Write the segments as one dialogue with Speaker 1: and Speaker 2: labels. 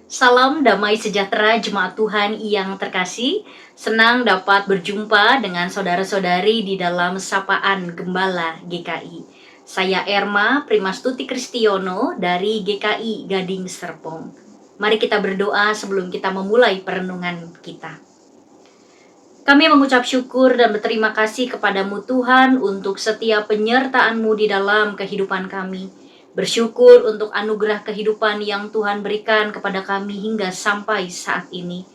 Speaker 1: Salam damai sejahtera jemaat Tuhan yang terkasih. Senang dapat berjumpa dengan saudara-saudari di dalam Sapaan Gembala GKI. Saya Erma Primastuti Kristiono dari GKI Gading Serpong. Mari kita berdoa sebelum kita memulai perenungan kita. Kami mengucap syukur dan berterima kasih kepadamu Tuhan untuk setiap penyertaan-Mu di dalam kehidupan kami. Bersyukur untuk anugerah kehidupan yang Tuhan berikan kepada kami hingga sampai saat ini.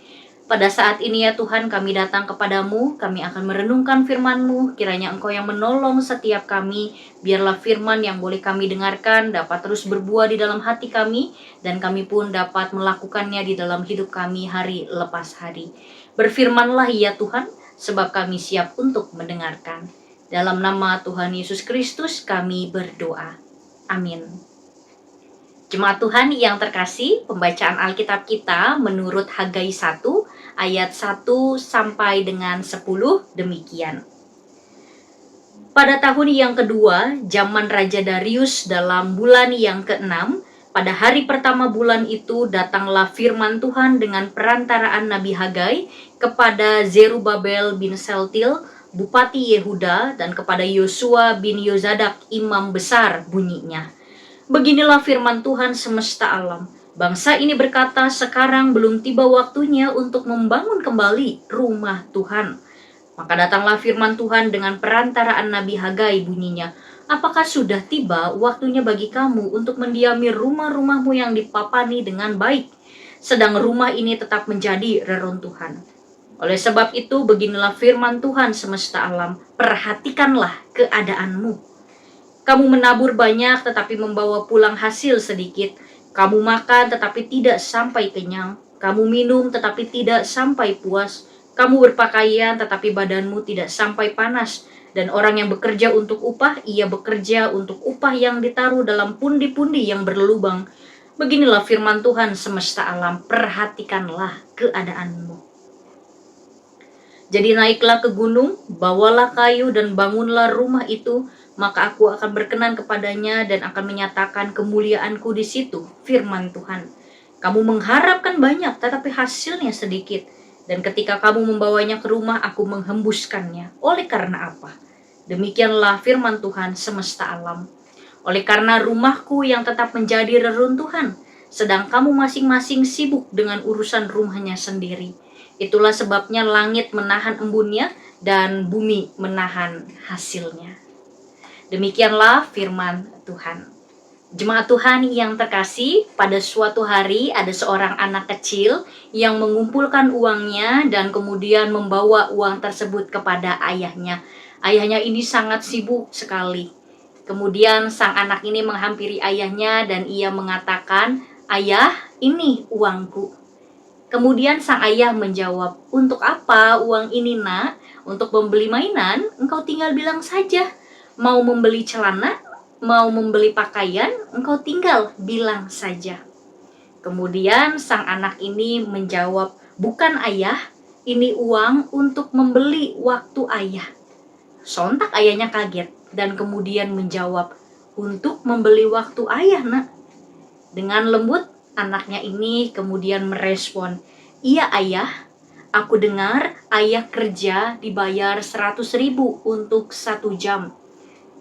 Speaker 1: Pada saat ini ya Tuhan, kami datang kepadamu, kami akan merenungkan firman-Mu, kiranya Engkau yang menolong setiap kami, biarlah firman yang boleh kami dengarkan dapat terus berbuah di dalam hati kami, dan kami pun dapat melakukannya di dalam hidup kami hari lepas hari. Berfirmanlah ya Tuhan, sebab kami siap untuk mendengarkan. Dalam nama Tuhan Yesus Kristus kami berdoa. Amin. Jemaat Tuhan yang terkasih, pembacaan Alkitab kita menurut Hagai 1 ayat 1 sampai dengan 10 demikian. Pada tahun yang kedua, zaman Raja Darius dalam bulan yang ke-6, pada hari pertama bulan itu datanglah firman Tuhan dengan perantaraan Nabi Hagai kepada Zerubabel bin Seltil, Bupati Yehuda, dan kepada Yosua bin Yozadak, imam besar bunyinya. Beginilah firman Tuhan semesta alam. Bangsa ini berkata, sekarang belum tiba waktunya untuk membangun kembali rumah Tuhan. Maka datanglah firman Tuhan dengan perantaraan Nabi Hagai bunyinya, apakah sudah tiba waktunya bagi kamu untuk mendiami rumah-rumahmu yang dipapani dengan baik, sedang rumah ini tetap menjadi reruntuhan. Oleh sebab itu, beginilah firman Tuhan semesta alam, perhatikanlah keadaanmu. Kamu menabur banyak tetapi membawa pulang hasil sedikit. Kamu makan tetapi tidak sampai kenyang. Kamu minum tetapi tidak sampai puas. Kamu berpakaian tetapi badanmu tidak sampai panas. Dan orang yang bekerja untuk upah, ia bekerja untuk upah yang ditaruh dalam pundi-pundi yang berlubang. Beginilah firman Tuhan semesta alam, perhatikanlah keadaanmu. Jadi naiklah ke gunung, bawalah kayu dan bangunlah rumah itu, maka aku akan berkenan kepadanya dan akan menyatakan kemuliaanku di situ, firman Tuhan. Kamu mengharapkan banyak tetapi hasilnya sedikit, dan ketika kamu membawanya ke rumah, aku menghembuskannya. Oleh karena apa? Demikianlah firman Tuhan semesta alam. Oleh karena rumahku yang tetap menjadi reruntuhan, sedang kamu masing-masing sibuk dengan urusan rumahnya sendiri. Itulah sebabnya langit menahan embunnya dan bumi menahan hasilnya. Demikianlah firman Tuhan. Jemaat Tuhan yang terkasih, pada suatu hari ada seorang anak kecil yang mengumpulkan uangnya dan kemudian membawa uang tersebut kepada ayahnya. Ayahnya ini sangat sibuk sekali. Kemudian sang anak ini menghampiri ayahnya dan ia mengatakan, "Ayah, ini uangku." Kemudian sang ayah menjawab, "Untuk apa uang ini, Nak? Untuk membeli mainan? Engkau tinggal bilang saja. Mau membeli celana? Mau membeli pakaian? Engkau tinggal bilang saja." Kemudian sang anak ini menjawab, "Bukan ayah, ini uang untuk membeli waktu ayah." Sontak ayahnya kaget dan kemudian menjawab, "Untuk membeli waktu ayah, Nak." Dengan lembut, anaknya ini kemudian merespon, "Iya ayah, aku dengar ayah kerja dibayar 100.000 untuk 1 jam.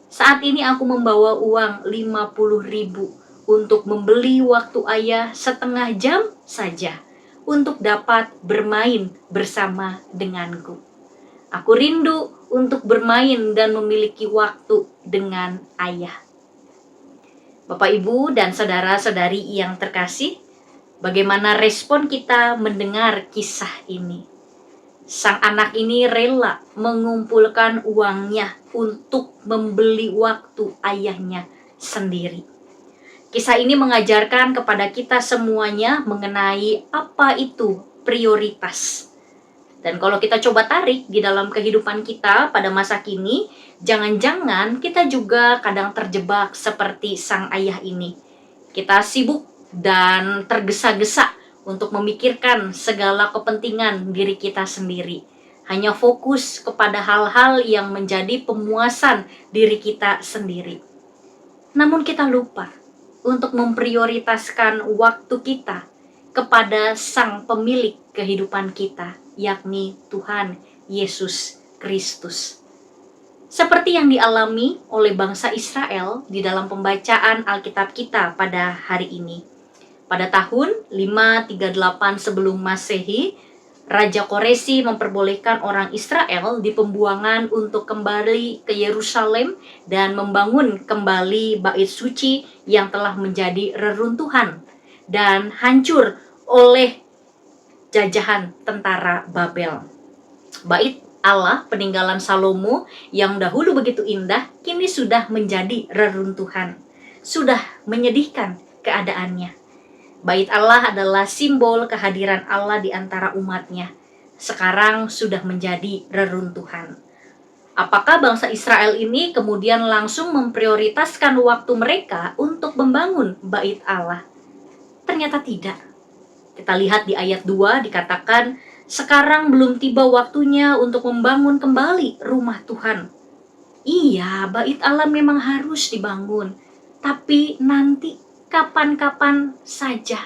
Speaker 1: Saat ini aku membawa uang 50.000 untuk membeli waktu ayah setengah jam saja untuk dapat bermain bersama denganku. Aku rindu untuk bermain dan memiliki waktu dengan ayah." Bapak, Ibu, dan saudara-saudari yang terkasih, bagaimana respon kita mendengar kisah ini? Sang anak ini rela mengumpulkan uangnya untuk membeli waktu ayahnya sendiri. Kisah ini mengajarkan kepada kita semuanya mengenai apa itu prioritas. Dan kalau kita coba tarik di dalam kehidupan kita pada masa kini, jangan-jangan kita juga kadang terjebak seperti sang ayah ini. Kita sibuk dan tergesa-gesa untuk memikirkan segala kepentingan diri kita sendiri. Hanya fokus kepada hal-hal yang menjadi pemuasan diri kita sendiri. Namun kita lupa untuk memprioritaskan waktu kita kepada Sang Pemilik kehidupan kita, yakni Tuhan Yesus Kristus. Seperti yang dialami oleh bangsa Israel di dalam pembacaan Alkitab kita pada hari ini. Pada tahun 538 sebelum Masehi, Raja Koresi memperbolehkan orang Israel di pembuangan untuk kembali ke Yerusalem dan membangun kembali bait suci yang telah menjadi reruntuhan dan hancur oleh jajahan tentara Babel. Bait Allah peninggalan Salomo yang dahulu begitu indah kini sudah menjadi reruntuhan. Sudah menyedihkan keadaannya. Bait Allah adalah simbol kehadiran Allah di antara umatnya. Sekarang sudah menjadi reruntuhan. Apakah bangsa Israel ini kemudian langsung memprioritaskan waktu mereka untuk membangun bait Allah? Ternyata tidak. Kita lihat di ayat 2 dikatakan, sekarang belum tiba waktunya untuk membangun kembali rumah Tuhan. Iya, bait Allah memang harus dibangun, tapi nanti kapan-kapan saja.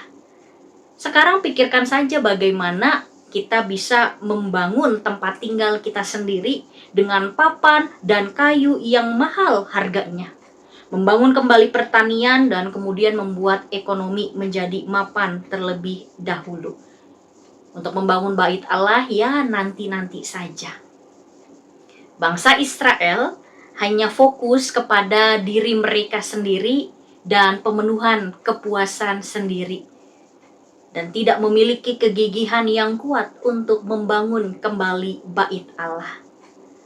Speaker 1: Sekarang pikirkan saja bagaimana kita bisa membangun tempat tinggal kita sendiri dengan papan dan kayu yang mahal harganya. Membangun kembali pertanian dan kemudian membuat ekonomi menjadi mapan terlebih dahulu. Untuk membangun bait Allah ya nanti-nanti saja. Bangsa Israel hanya fokus kepada diri mereka sendiri dan pemenuhan kepuasan sendiri, dan tidak memiliki kegigihan yang kuat untuk membangun kembali bait Allah.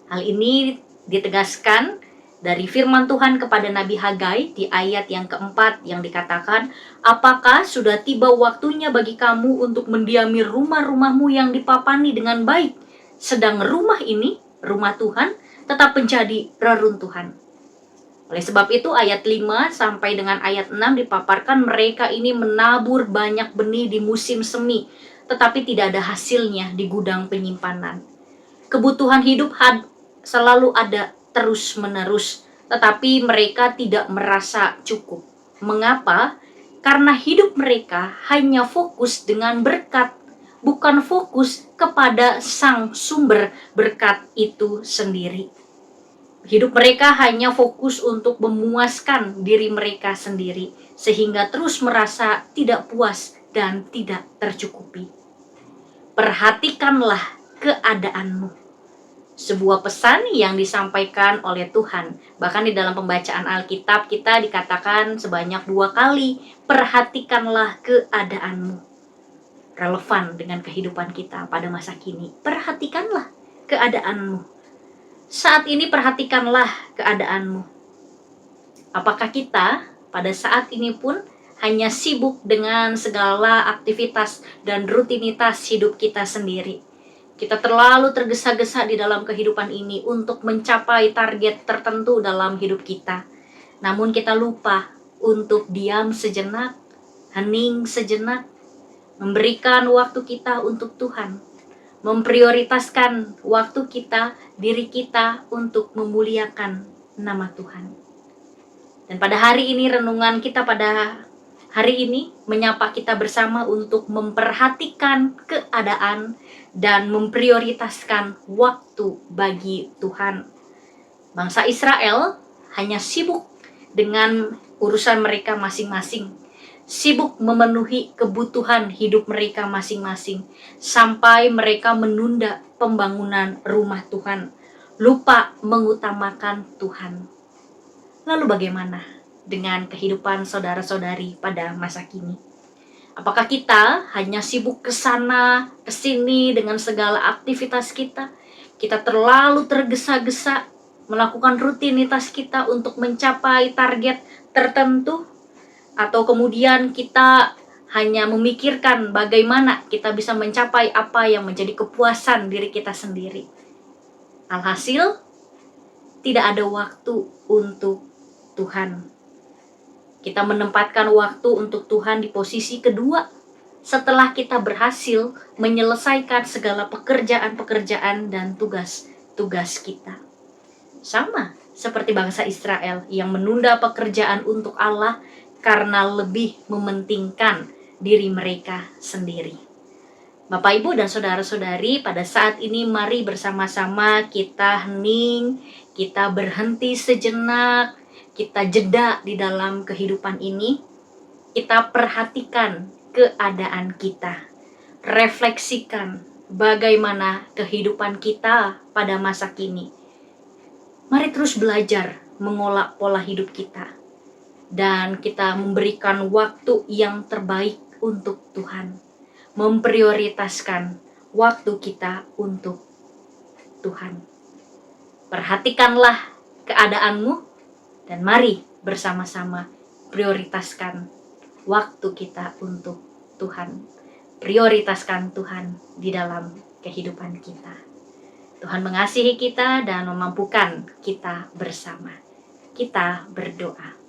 Speaker 1: Hal ini ditegaskan dari firman Tuhan kepada Nabi Hagai di ayat yang keempat yang dikatakan, apakah sudah tiba waktunya bagi kamu untuk mendiami rumah-rumahmu yang dipapani dengan baik, sedang rumah ini, rumah Tuhan, tetap menjadi reruntuhan. Oleh sebab itu ayat 5 sampai dengan ayat 6 dipaparkan mereka ini menabur banyak benih di musim semi, tetapi tidak ada hasilnya di gudang penyimpanan. Kebutuhan hidup selalu ada terus-menerus, tetapi mereka tidak merasa cukup. Mengapa? Karena hidup mereka hanya fokus dengan berkat, bukan fokus kepada sang sumber berkat itu sendiri. Hidup mereka hanya fokus untuk memuaskan diri mereka sendiri, sehingga terus merasa tidak puas dan tidak tercukupi. Perhatikanlah keadaanmu. Sebuah pesan yang disampaikan oleh Tuhan. Bahkan di dalam pembacaan Alkitab kita dikatakan sebanyak 2 kali, perhatikanlah keadaanmu. Relevan dengan kehidupan kita pada masa kini. Perhatikanlah keadaanmu. Saat ini perhatikanlah keadaanmu. Apakah kita pada saat ini pun hanya sibuk dengan segala aktivitas dan rutinitas hidup kita sendiri? Kita terlalu tergesa-gesa di dalam kehidupan ini untuk mencapai target tertentu dalam hidup kita. Namun kita lupa untuk diam sejenak, hening sejenak, memberikan waktu kita untuk Tuhan. Memprioritaskan waktu kita, diri kita untuk memuliakan nama Tuhan. Dan pada hari ini renungan kita pada hari ini menyapa kita bersama untuk memperhatikan keadaan dan memprioritaskan waktu bagi Tuhan. Bangsa Israel hanya sibuk dengan urusan mereka masing-masing, sibuk memenuhi kebutuhan hidup mereka masing-masing, sampai mereka menunda pembangunan rumah Tuhan, lupa mengutamakan Tuhan. Lalu bagaimana dengan kehidupan saudara-saudari pada masa kini? Apakah kita hanya sibuk ke sana, ke sini dengan segala aktivitas kita? Kita terlalu tergesa-gesa melakukan rutinitas kita untuk mencapai target tertentu? Atau kemudian kita hanya memikirkan bagaimana kita bisa mencapai apa yang menjadi kepuasan diri kita sendiri. Alhasil, tidak ada waktu untuk Tuhan. Kita menempatkan waktu untuk Tuhan di posisi kedua setelah kita berhasil menyelesaikan segala pekerjaan-pekerjaan dan tugas-tugas kita. Sama seperti bangsa Israel yang menunda pekerjaan untuk Allah karena lebih mementingkan diri mereka sendiri. Bapak, Ibu, dan saudara-saudari, pada saat ini mari bersama-sama kita hening, kita berhenti sejenak, kita jeda di dalam kehidupan ini, kita perhatikan keadaan kita, refleksikan bagaimana kehidupan kita pada masa kini. Mari terus belajar mengolah pola hidup kita, dan kita memberikan waktu yang terbaik untuk Tuhan, memprioritaskan waktu kita untuk Tuhan. Perhatikanlah keadaanmu, dan mari bersama-sama prioritaskan waktu kita untuk Tuhan. Prioritaskan Tuhan di dalam kehidupan kita. Tuhan mengasihi kita dan memampukan kita bersama. Kita berdoa.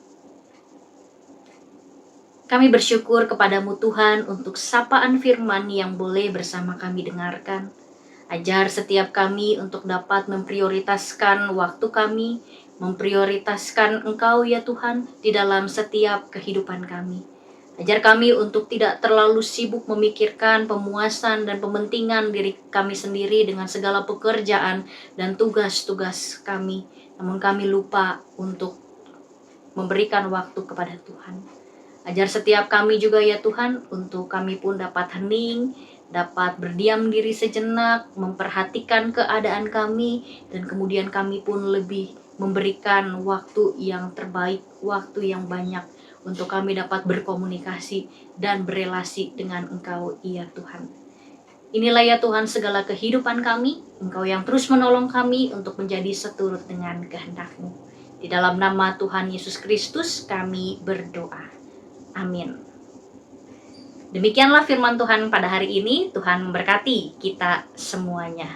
Speaker 1: Kami bersyukur kepadamu Tuhan untuk sapaan firman yang boleh bersama kami dengarkan. Ajar setiap kami untuk dapat memprioritaskan waktu kami, memprioritaskan Engkau ya Tuhan di dalam setiap kehidupan kami. Ajar kami untuk tidak terlalu sibuk memikirkan pemuasan dan pementingan diri kami sendiri dengan segala pekerjaan dan tugas-tugas kami. Namun kami lupa untuk memberikan waktu kepada Tuhan. Ajar setiap kami juga ya Tuhan, untuk kami pun dapat hening, dapat berdiam diri sejenak, memperhatikan keadaan kami, dan kemudian kami pun lebih memberikan waktu yang terbaik, waktu yang banyak, untuk kami dapat berkomunikasi dan berelasi dengan Engkau ya Tuhan. Inilah ya Tuhan segala kehidupan kami, Engkau yang terus menolong kami untuk menjadi seturut dengan kehendak-Mu. Di dalam nama Tuhan Yesus Kristus kami berdoa. Amin. Demikianlah firman Tuhan pada hari ini. Tuhan memberkati kita semuanya.